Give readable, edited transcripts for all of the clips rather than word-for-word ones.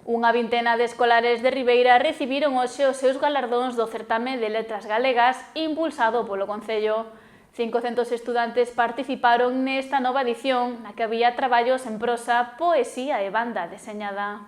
Unha vintena de escolares de Ribeira recibiron hoxe os seus galardóns do certame de letras galegas impulsado polo Concello. 500 estudantes participaron nesta nova edición, na que había traballos en prosa, poesía e banda deseñada.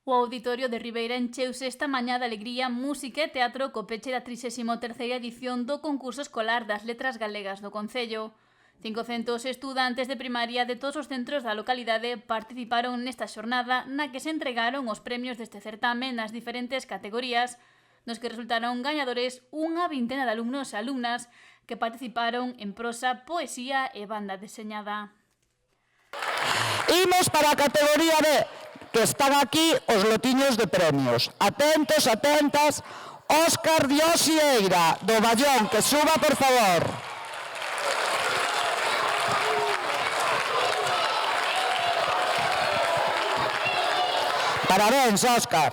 O auditorio de Ribeira encheuse esta mañá de alegría, música e teatro co peche da 33ª edición do concurso escolar das letras galegas do Concello. 500 estudantes de primaria de todos os centros da localidade participaron nesta xornada na que se entregaron os premios deste certame nas diferentes categorías, nos que resultaron gañadores unha vintena de alumnos e alumnas que participaron en prosa, poesía e banda deseñada. Imos para a categoría B, que están aquí os lotiños de premios. Atentos, atentas. Óscar Diosieira, do Ballón, que suba, por favor. Parabéns, Óscar.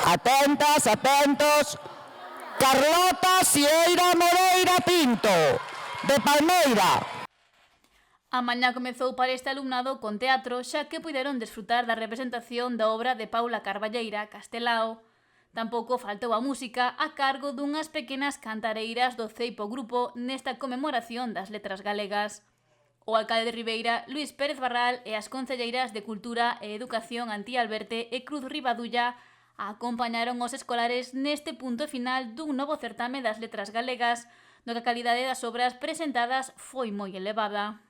Atentas, atentos. Carlota Sieira Moreira Pinto, de Palmeira. A mañá comezou para este alumnado con teatro, xa que puideron desfrutar da representación da obra de Paula Carballeira, Castelao. Tampouco faltou a música a cargo dunhas pequenas cantareiras do Ceipo Grupo nesta conmemoración das letras galegas. O alcalde de Ribeira, Luís Pérez Barral, e as concelleiras de Cultura e Educación Antía Alberte e Cruz Ribadulla acompañaron os escolares neste punto final dun novo certame das letras galegas, no que a calidade das obras presentadas foi moi elevada.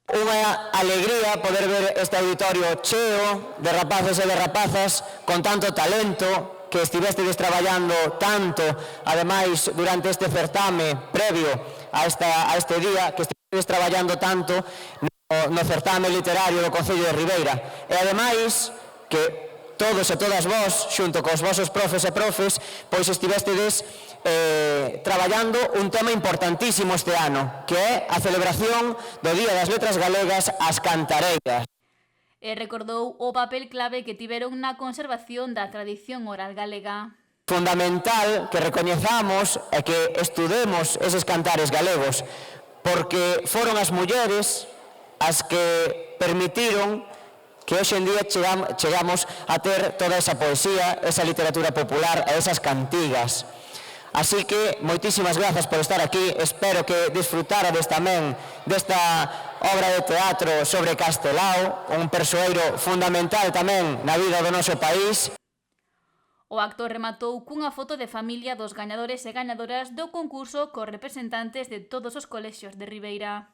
Unha alegría poder ver este auditorio cheo de rapaces e de rapazas con tanto talento, que estivestedes traballando tanto, ademais, durante este certame previo a este día, que estivedes traballando tanto no certame literario do Concello de Ribeira. E ademais, que todos e todas vós, xunto cos vosos profes e profes, pois estivestedes traballando un tema importantísimo este ano, que é a celebración do Día das Letras Galegas, as cantareiras. E recordou o papel clave que tiveron na conservación da tradición oral galega. Fundamental que recoñezamos e que estudemos eses cantares galegos, porque foron as mulleres as que permitiron que hoxe en día chegamos a ter toda esa poesía, esa literatura popular e esas cantigas. Así que, moitísimas grazas por estar aquí, espero que disfrutárades tamén desta obra de teatro sobre Castelao, un persoeiro fundamental tamén na vida do noso país. O acto rematou cunha foto de familia dos gañadores e gañadoras do concurso cos representantes de todos os colexios de Ribeira.